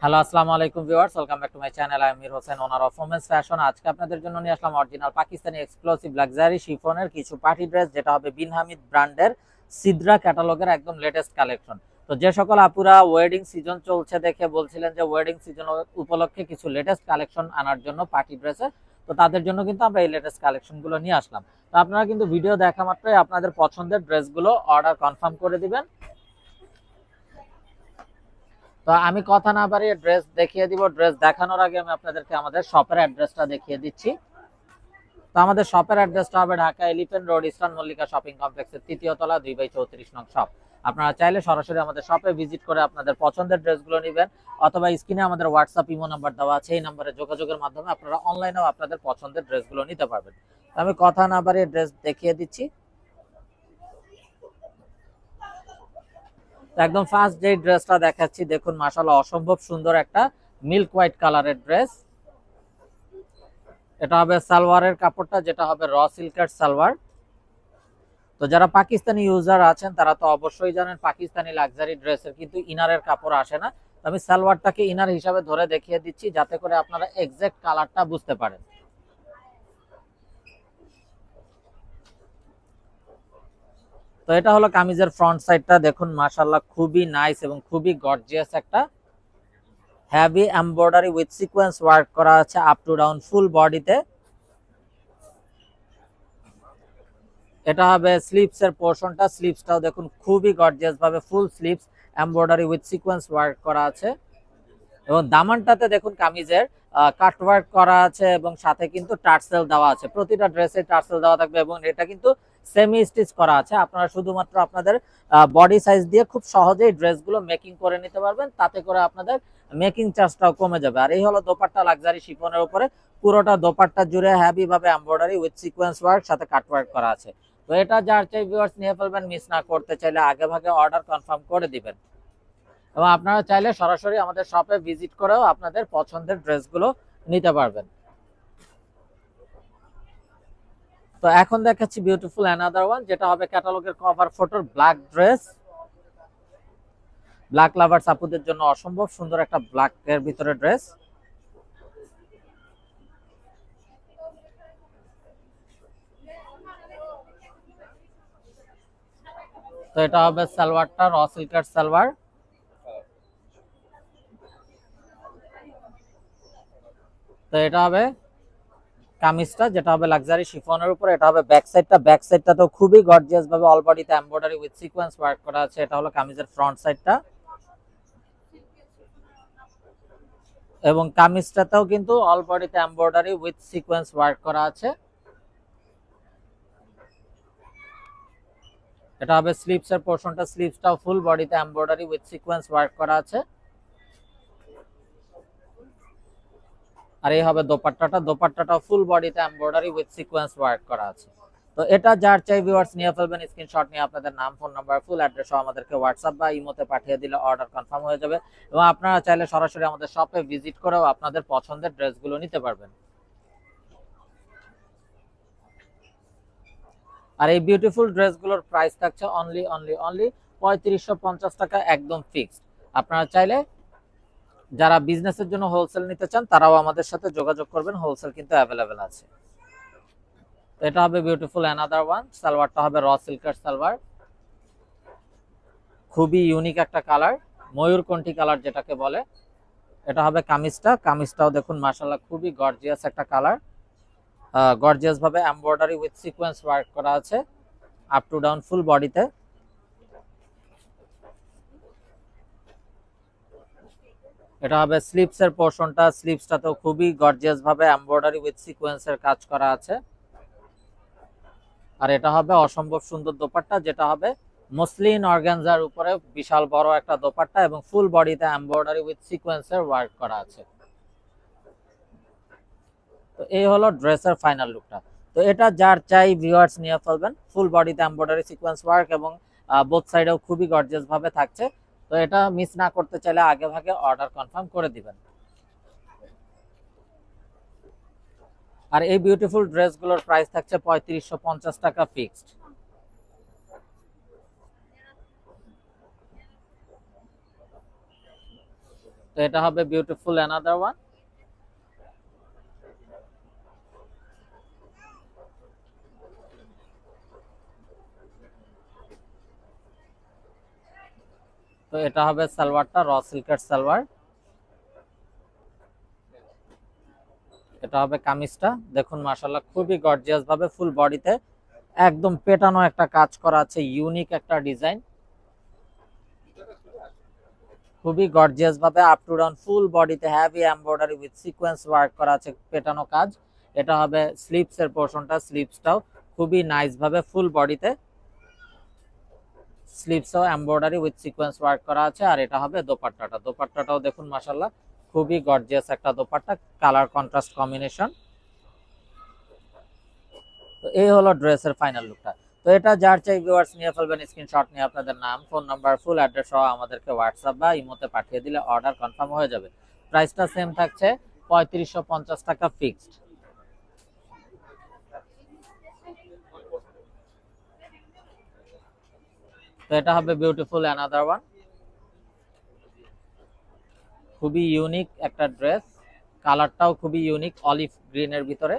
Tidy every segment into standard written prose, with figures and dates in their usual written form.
Hello, আসসালামু আলাইকুম viewers, welcome back to my channel. আমি Amir Hossain, owner of women's fashion. আজকে আপনাদের জন্য নিয়ে আসলাম অরিজিনাল পাকিস্তানি এক্সক্লুসিভ লাক্সারি শিফনের কিছু পার্টি ড্রেস, যেটা হবে বিন হামিদ ব্র্যান্ডের সিদ্রা ক্যাটালগের একদম লেটেস্ট কালেকশন। তো যে সকল আপুরা ওয়েডিং সিজন চলছে দেখে বলছিলেন যে ওয়েডিং সিজন উপলক্ষে কিছু লেটেস্ট কালেকশন আনার জন্য পার্টি ড্রেসের, তো তাদের জন্য কিন্তু আমরা এই লেটেস্ট কালেকশনগুলো নিয়ে আসলাম। তো আপনারা কিন্তু ভিডিও দেখা মাত্রই আপনাদের পছন্দের ড্রেসগুলো অর্ডার কনফার্ম করে দিবেন। তো আমি কথা না বাড়িয়ে ড্রেস দেখিয়ে দিব। ড্রেস দেখানোর আগে আমি আপনাদেরকে আমাদের শপের অ্যাড্রেসটা দেখিয়ে দিচ্ছি। তো আমাদের শপের অ্যাড্রেসটা হবে Dhaka elephant road, eastern Mallika shopping কমপ্লেক্সের 3য় তলা, 2/34 নং শপ। আপনারা চাইলে সরাসরি আমাদের শপে ভিজিট করে আপনাদের পছন্দের ড্রেসগুলো নেবেন, অথবা স্ক্রিনে আমাদের হোয়াটসঅ্যাপ ইমো নাম্বার দেওয়া আছে, এই নাম্বারে যোগাযোগের মাধ্যমে আপনারা অনলাইনেও আপনাদের পছন্দের ড্রেসগুলো নিতে পারবেন। আমি কথা না বাড়িয়ে ড্রেস দেখিয়ে দিচ্ছি। একদম ফার্স্ট যে ড্রেসটা দেখাচ্ছি, দেখুন মাশাআল্লাহ অসম্ভব সুন্দর একটা মিল্ক হোয়াইট কালারের ড্রেস। এটা হবে সালোয়ারের কাপড়টা, যেটা হবে র সিল্কের সালোয়ার। তো যারা পাকিস্তানি ইউজার আছেন তারা তো অবশ্যই জানেন পাকিস্তানি লাক্সারি ড্রেসের কিন্তু ইনারের কাপড় আসে না। আমি সালোয়ারটাকে ইনার হিসাবে ধরে দেখিয়ে দিচ্ছি, যাতে করে আপনারা এক্সাক্ট কালারটা বুঝতে পারেন। তো এটা হলো কামিজের ফ্রন্ট সাইডটা, দেখুন মাশাআল্লাহ খুবই নাইস এবং খুবই গর্জিয়াস একটা heavy embroidery with sequence work করা আছে আপ টু ডাউন ফুল বডিতে। এটা হবে স্লিভস এর পোর্শনটা, স্লিভসটাও দেখুন খুবই গর্জিয়াস ভাবে ফুল sleeves embroidery with sequence work করা আছে, এবং দামানটাতে দেখুন কামিজের কাট ওয়ার্ক করা আছে এবং সাথে কিন্তু টার্সেল দেওয়া আছে। প্রতিটা ড্রেসে টার্সেল দেওয়া থাকবে এবং এটা কিন্তু সেমি স্টিচ করা আছে। আপনারা শুধুমাত্র আপনাদের বডি সাইজ দিয়ে খুব সহজেই ড্রেসগুলো মেকিং করে নিতে পারবেন, তাতে করে আপনাদের মেকিং চার্জটাও কমে যাবে। আর এই হলো দোপাট্টা লাক্সারি শিফনের উপরে, পুরোটা দোপাট্টা জুড়ে হেভি ভাবে এমব্রয়ডারি উইথ সিকোয়েন্স ওয়ার্ক সাথে কাট ওয়ার্ক করা আছে। তো এটা যার চাই ভিউয়ার্স নিয়ে ফেলবেন, মিস না করতে চাইলে আগে ভাগে অর্ডার কনফার্ম করে দিবেন, এবং আপনারা চাইলে সরাসরি আমাদের শপে ভিজিট করেও আপনাদের পছন্দের ড্রেসগুলো নিতে পারবেন। তো এখন দেখাচ্ছি বিউটিফুল অ্যানাদার ওয়ান, যেটা হবে ক্যাটালগের কভার ফটোর ব্ল্যাক ড্রেস। ব্ল্যাক লাভার্স আপুদের জন্য অসম্ভব সুন্দর একটা ব্ল্যাক এর ভিতরে ড্রেস। তো এটা হবে সালোয়ারটা র সিল্কের সালোয়ার। তো এটা হবে কামিজটা, যেটা হবে লাক্সারি শিফনের উপর। এটা হবে ব্যাক সাইডটা, ব্যাক সাইডটা তো খুবই গর্জিয়াস ভাবে অল বডিতে এমব্রয়ডারি উইথ সিকোয়েন্স ওয়ার্ক করা আছে। এটা হলো কামিজের ফ্রন্ট সাইডটা, এবং কামিজটাতেও কিন্তু অল বডিতে এমব্রয়ডারি উইথ সিকোয়েন্স ওয়ার্ক করা আছে। এটা হবে স্লিভস এর পোরশনটা, স্লিভসটাও ফুল বডিতে এমব্রয়ডারি উইথ সিকোয়েন্স ওয়ার্ক করা আছে। আর এই হবে দোপাট্টাটা, দোপাট্টাটাও ফুল বডিতে এমব্রয়ডারি উইথ সিকোয়েন্স ওয়ার্ক করা আছে। তো এটা যার চাই ভিউয়ার্স নিয়ে ফেলবেন, স্ক্রিনশট নিয়ে আপনাদের নাম, ফোন নাম্বার, ফুল অ্যাড্রেস সহ আমাদেরকে হোয়াটসঅ্যাপ বা ইমোতে পাঠিয়ে দিলে অর্ডার কনফার্ম হয়ে যাবে, এবং আপনারা চাইলে সরাসরি আমাদের শপে ভিজিট করেও আপনাদের পছন্দের ড্রেসগুলো নিতে পারবেন। আর এই বিউটিফুল ড্রেসগুলোর প্রাইস থাকছে অনলি 3550 টাকা, একদম ফিক্সড। আপনারা চাইলে যারা বিজনেসের জন্য হোলসেল নিতে চান তারাও আমাদের সাথে যোগাযোগ করবেন, হোলসেল কিন্তু অ্যাভেলেবেল আছে। এটা হবে বিউটিফুল অ্যানাদার ওয়ান, সালোয়ারটা হবে র সিল্কের সালোয়ার, খুবই ইউনিক একটা কালার, ময়ূরকণ্ঠী কালার যেটাকে বলে। এটা হবে কামিজটা, কামিজটাও দেখুন মাশাআল্লাহ খুবই গর্জিয়াস একটা কালার, গর্জিয়াস ভাবে এমব্রয়ডারি উইথ সিকোয়েন্স ওয়ার্ক করা আছে আপ টু ডাউন ফুল বডিতে। এটা হবে স্লিভস এর পোরশনটা, স্লিভসটাতেও খুবই গর্জিয়াস ভাবে এমব্রয়ডারি উইথ সিকোয়েন্সের কাজ করা আছে। আর এটা হবে অসম্ভব সুন্দর দোপাট্টা, যেটা হবে মসলিন অর্গানজার উপরে বিশাল বড় একটা দোপাট্টা, এবং ফুল বডিতে এমব্রয়ডারি উইথ সিকোয়েন্সের ওয়ার্ক করা আছে। তো এই হলো ড্রেসের ফাইনাল লুকটা। তো এটা যার চাই ভিউয়ার্স নিয়ে ফেলবেন, ফুল বডিতে এমব্রয়ডারি সিকোয়েন্স ওয়ার্ক এবং বোথ সাইডেও খুবই গর্জিয়াস ভাবে থাকছে। তো এটা মিস না করতে চাইলে আগে ভাগে অর্ডার কনফার্ম করে দিবেন। আর এই বিউটিফুল ড্রেসগুলোর প্রাইস থাকছে 3550 টাকা ফিক্সড। তো এটা হবে বিউটিফুল অ্যানাদার ওয়ান। তো এটা হবে সালোয়ারটা, র সিল্কের সালোয়ার। এটা হবে কামিজটা, দেখুন মাশাআল্লাহ খুবই গর্জিয়াস ভাবে ফুল বডিতে একদম পেটানো একটা কাজ করা আছে, ইউনিক একটা ডিজাইন, খুবই গর্জিয়াস ভাবে আপ টু ডাউন ফুল বডিতে heavy embroidery with sequence work করা আছে, পেটানো কাজ। এটা হবে স্লিভস এর পোরশনটা, স্লিভসটাও খুবই নাইস ভাবে ফুল বডিতে স্লিভসও এমব্রয়ডারি উইথ সিকোয়েন্স ওয়ার্ক করা আছে। আর এটা হবে দোপাট্টাটা, দোপাট্টাটাও দেখুন মাশাআল্লাহ খুবই গর্জিয়াস একটা দোপাট্টা, কালার কন্ট্রাস্ট কম্বিনেশন। তো এই হলো ড্রেসের ফাইনাল লুকটা। তো এটা যার চাই ভিউয়ার্স নিয়ে ফেলবেন, স্ক্রিনশট নিয়ে আপনাদের নাম, ফোন নাম্বার, ফুল অ্যাড্রেস সহ আমাদেরকে হোয়াটসঅ্যাপ বা ইমোতে পাঠিয়ে দিলে অর্ডার কনফার্ম হয়ে যাবে। প্রাইসটা সেম থাকছে, ৩৫৫০ টাকা ফিক্সড। তো এটা হবে বিউটিফুল অ্যানাদার ওয়ান, খুবই ইউনিক একটা ড্রেস, কালারটাও খুবই ইউনিক, অলিভ গ্রিনের ভিতরে।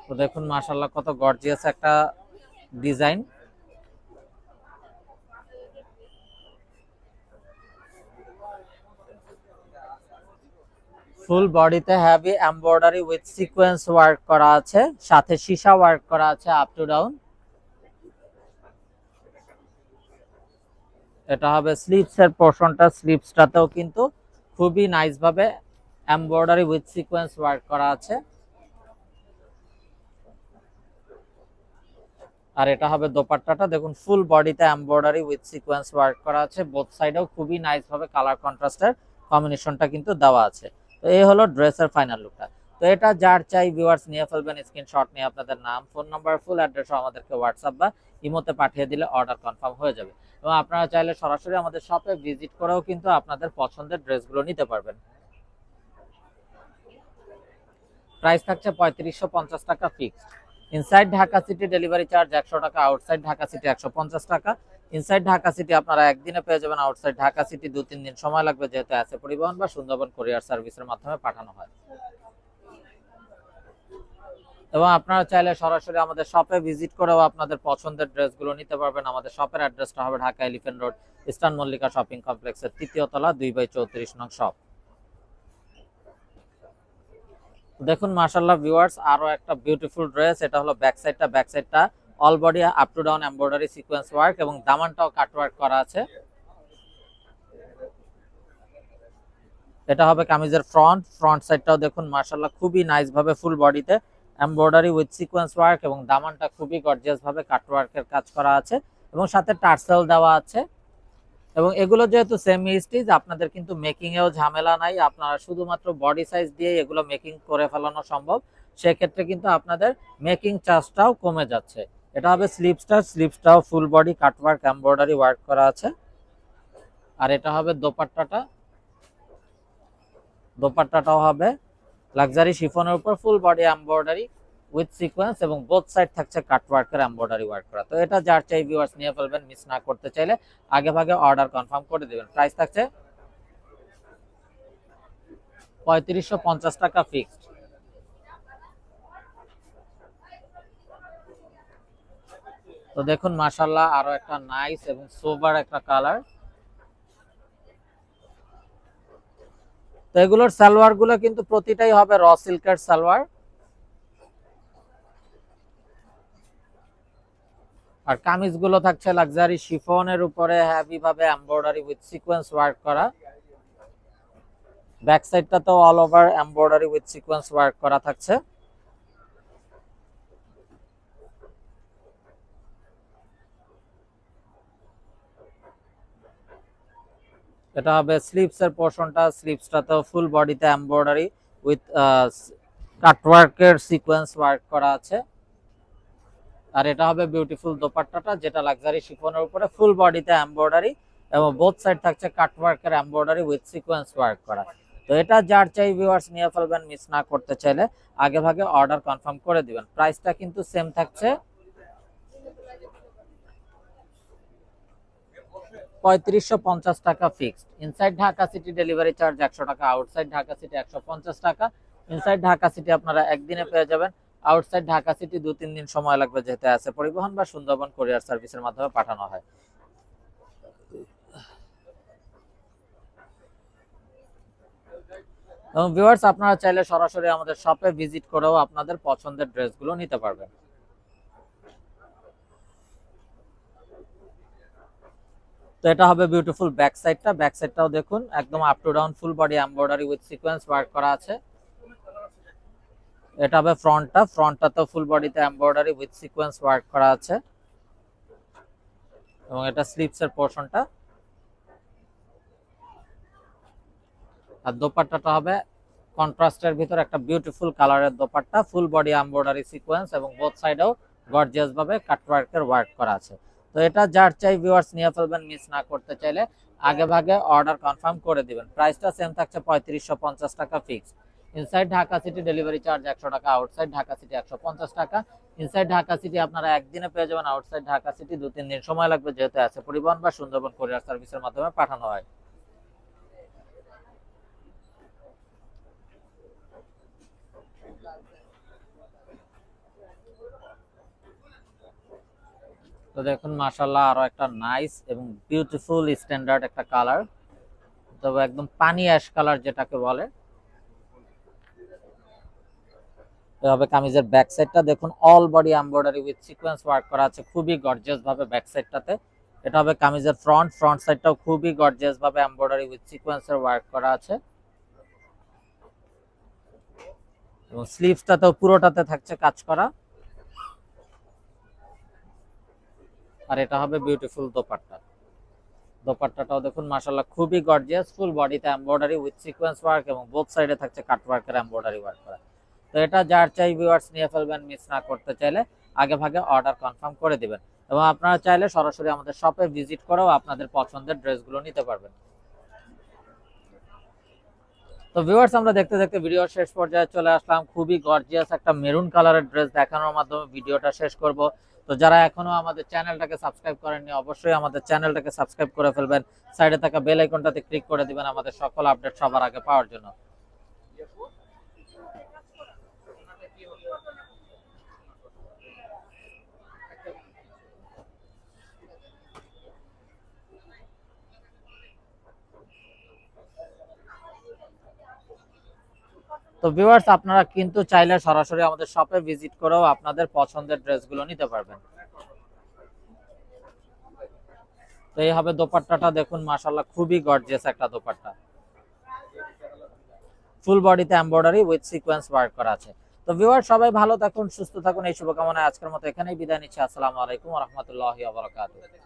তো দেখুন মাশাআল্লাহ কত গর্জিয়াস একটা ডিজাইন। ফুল বডিতে heavy embroidery with sequence work করা আছে, সাথে সীসা ওয়ার্ক করা আছে আপ টু ডাউন। এটা হবে স্লিভস এর পোরশনটা, স্লিভসটাতেও কিন্তু খুবই নাইস ভাবে এমব্রয়ডারি উইথ সিকোয়েন্স ওয়ার্ক করা আছে। আর এটা হবে দোপাট্টাটা, দেখুন ফুল বডিতে এমব্রয়ডারি উইথ সিকোয়েন্স ওয়ার্ক করা আছে, বোথ সাইডেও খুবই নাইস ভাবে কালার কন্ট্রাস্টের কম্বিনেশনটা কিন্তু দেওয়া আছে। তো এই হলো ড্রেসের ফাইনাল লুকটা। তো এটা যার চাই ভিউয়ার্স নিয়ে ফেলবেন, স্ক্রিনশট নিয়ে আপনাদের নাম, ফোন নাম্বার, ফুল অ্যাড্রেস আমাদেরকে হোয়াটসঅ্যাপ বা ইমোতে পাঠিয়ে দিলে অর্ডার কনফার্ম হয়ে যাবে। এবং আপনারা চাইলে সরাসরি আমাদের শপে ভিজিট করেও কিন্তু আপনাদের পছন্দের ড্রেসগুলো নিতে পারবেন। প্রাইস থাকছে ৩৫৫০ টাকা fixed. Inside Dhaka city delivery charge ১০০ টাকা, আউটসাইড ঢাকা সিটি ১৫০ টাকা। ইনসাইড ঢাকা সিটি আপনারা একদিনে পেয়ে যাবেন, আউটসাইড ঢাকা সিটি ২-৩ দিন সময় লাগবে, যেহেতু অ্যাসে পরিবহন বা সুন্দরবন কুরিয়ার সার্ভিসের মাধ্যমে পাঠানো হয়। এবং আপনারা চাইলে সরাসরি আমাদের শপে ভিজিট করেও আপনাদের পছন্দের ড্রেসগুলো নিতে পারবেন। আমাদের শপের অ্যাড্রেসটা হবে Dhaka elephant road, eastern Mallika shopping কমপ্লেক্সের ৩য় তলা, ২/৩৪ নং শপ। দেখুন মাশাআল্লাহ ভিউয়ার্স আরো একটা বিউটিফুল ড্রেস, এটা হলো ব্যাক সাইডটা, ব্যাক সাইডটা all body up to down embroidery sequence work এবং দামানটাও কাট ওয়ার্ক করা আছে। এটা হবে কামিজের ফ্রন্ট, ফ্রন্ট সাইডটাও দেখুন মাশাআল্লাহ খুবই নাইস ভাবে ফুল বডিতে এমব্রয়ডারি উইথ সিকোয়েন্স ওয়ার্ক এবং দামানটা খুবই গর্জিয়াস ভাবে কাট ওয়ার্কের কাজ করা আছে এবং সাথে টার্সেল দেওয়া আছে। এবং এগুলো যেহেতু সেমি স্টিচ, আপনাদের কিন্তু মেকিং এও ঝামেলা নাই, আপনারা শুধুমাত্র বডি সাইজ দিয়ে এগুলো মেকিং করে ফেলানো সম্ভব, সেক্ষেত্রে কিন্তু আপনাদের মেকিং চার্জটাও কমে যাচ্ছে। এটা হবে স্লিভসটা, স্লিভসটাও full body cutwork embroidery work করা আছে। আর এটা হবে দোপাট্টাটা, দোপাট্টাটাও হবে লাক্সারি শিফনের উপর full body embroidery with sequence এবং বোথ সাইড থাকছে কাটওয়ার্কের এমব্রয়ডারি ওয়ার্ক করা। তো এটা যার চাই ভিউয়ার্স নিয়ে ফেলবেন, মিস না করতে চাইলে আগে ভাগে অর্ডার কনফার্ম করে দিবেন। প্রাইস থাকছে ৩৫৫০ টাকা ফিক্সড। তো দেখুন মাশাআল্লাহ আরো একটা নাইস এবং সোবার একটা কালার। তো এগুলোর সালোয়ার গুলো কিন্তু প্রতিটাই হবে র সিল্কের সালোয়ার, আর কামিজ গুলো থাকছে লাক্সারি শিফনের উপরে হেভি ভাবে এমব্রয়ডারি উইথ সিকোয়েন্স ওয়ার্ক করা। ব্যাক সাইডটা তো all over embroidery with sequence work করা থাকছে। এটা হবে স্লিভস এর পোরশনটা, স্লিভসটাতেও ফুল বডিতে এমব্রয়ডারি উইথ কাটওয়ার্কের সিকোয়েন্স ওয়ার্ক করা আছে। আর এটা হবে বিউটিফুল দোপাট্টাটা, যেটা লাক্সারি শিফনের উপরে ফুল বডিতে এমব্রয়ডারি এবং বোথ সাইড থাকছে কাটওয়ার্কের এমব্রয়ডারি উইথ সিকোয়েন্স ওয়ার্ক করা। তো এটা যার চাই ভিউয়ার্স নিয়ে ফেলবেন, মিস না করতে চাইলে আগে ভাগে অর্ডার কনফার্ম করে দিবেন। প্রাইসটা কিন্তু সেম থাকছে ৩৫50 টাকা fixed. Inside Dhaka city delivery charge 100 টাকা, আউটসাইড ঢাকা সিটি 150 টাকা। ইনসাইড ঢাকা সিটি আপনারা একদিনে পেয়ে যাবেন, আউটসাইড ঢাকা সিটি 2-3 দিন সময় লাগবে, যেহেতু আছে পরিবহন বা সুন্দরবন কুরিয়ার সার্ভিসের মাধ্যমে পাঠানো হয়। এবং ভিউয়ার্স আপনারা চাইলে সরাসরি আমাদের শপে ভিজিট করেও আপনাদের পছন্দের ড্রেসগুলো নিতে পারবেন। তো এটা হবে বিউটিফুল ব্যাক সাইডটা। ব্যাক সাইডটাও দেখুন একদম up to down full body embroidery with sequence work করা আছে। এটা হবে ফ্রন্টটা, ফ্রন্টটাতেও ফুল বডিতে এমব্রয়ডারি উইথ সিকোয়েন্স ওয়ার্ক করা আছে। এবং এটা স্লিভসের পোরশনটা। আর দোপাট্টাটা হবে কন্ট্রাস্টের ভিতর একটা বিউটিফুল কালারের dupatta, full body embroidery sequence এবং বোথ সাইডেও গর্জিয়াস ভাবে কাটওয়ার্কের ওয়ার্ক করা আছে। তো এটা যার চাই ভিউয়ার্স নিয়ে ফেলবেন, মিস না করতে চাইলে আগে ভাগে অর্ডার কনফার্ম করে দিবেন। প্রাইসটা সেম থাকছে ৩৫50 টাকা fixed. Inside Dhaka city delivery charge 100 টাকা, আউটসাইড ঢাকা সিটি 150 টাকা। ইনসাইড ঢাকা সিটি আপনারা একদিনে পেয়ে যাবেন, আউটসাইড ঢাকা সিটি 2-3 দিন সময় লাগবে, যেহেতু আছে পরিবহন বা সুন্দরবন কুরিয়ার সার্ভিসের মাধ্যমে পাঠানো হয়। তো দেখুন মাশাআল্লাহ আরো একটা নাইস এবং বিউটিফুল স্ট্যান্ডার্ড একটা কালার, তবে একদম পানি অ্যাশ কালার যেটাকে বলে। তবে কামিজের ব্যাক সাইডটা দেখুন all body embroidery with sequence work করা আছে খুবই গর্জিয়াস ভাবে ব্যাক সাইডটাতে। এটা হবে কামিজের ফ্রন্ট, ফ্রন্ট সাইডটাও খুবই গর্জিয়াস ভাবে এমব্রয়ডারি উইথ সিকোয়েন্সের ওয়ার্ক করা আছে। এবং স্লিভসটাতেও পুরোটাতে থাকছে কাজ করা। আর এটা হবে বিউটিফুল দোপাট্টা। দোপাট্টাটাও দেখুন মাশাআল্লাহ খুবই গর্জিয়াস, ফুল বডিতে এমব্রয়ডারি উইথ সিকোয়েন্স ওয়ার্ক এবং বোথ সাইডে থাকছে কাট ওয়ার্কের এমব্রয়ডারি ওয়ার্ক করা। তো এটা যার চাই ভিউয়ার্স নিয়ে ফেলবেন, মিস না করতে চাইলে আগে ভাগে অর্ডার কনফার্ম করে দিবেন। এবং আপনারা চাইলে সরাসরি আমাদের শপে ভিজিট করেও আপনাদের পছন্দের ড্রেসগুলো নিতে পারবেন। তো ভিউয়ার্স আমরা দেখতে দেখতে ভিডিওর শেষ পর্যায়ে চলে আসলাম। খুবই গর্জিয়াস একটা মেরুন কালারের ড্রেস দেখানোর মাধ্যমে ভিডিওটা শেষ করব। তো যারা এখনো আমাদের চ্যানেলটাকে সাবস্ক্রাইব করেননি অবশ্যই আমাদের চ্যানেলটাকে সাবস্ক্রাইব করে ফেলবেন, সাইডে থাকা বেল আইকনটাতে ক্লিক করে দিবেন আমাদের সকল আপডেট সবার আগে পাওয়ার জন্য। তো ভিউয়ার্স আপনারা কিন্তু চাইলে সরাসরি আমাদের শপে ভিজিট করেও আপনাদের পছন্দের ড্রেসগুলো নিতে পারবেন। তো এই হবে দোপাট্টাটা, দেখুন মাশাআল্লাহ খুবই গর্জিয়াস একটা দোপাট্টা, ফুল বডিতে এমব্রয়ডারি উইথ সিকোয়েন্স ওয়ার্ক করা আছে। তো ভিউয়ার সবাই ভালো থাকুন, সুস্থ থাকুন, এই শুভকামনায় আজকের মতো এখানেই বিদায় নিচ্ছি। আসসালামু আলাইকুম ওয়া রাহমাতুল্লাহি ওয়া বারাকাতুহু।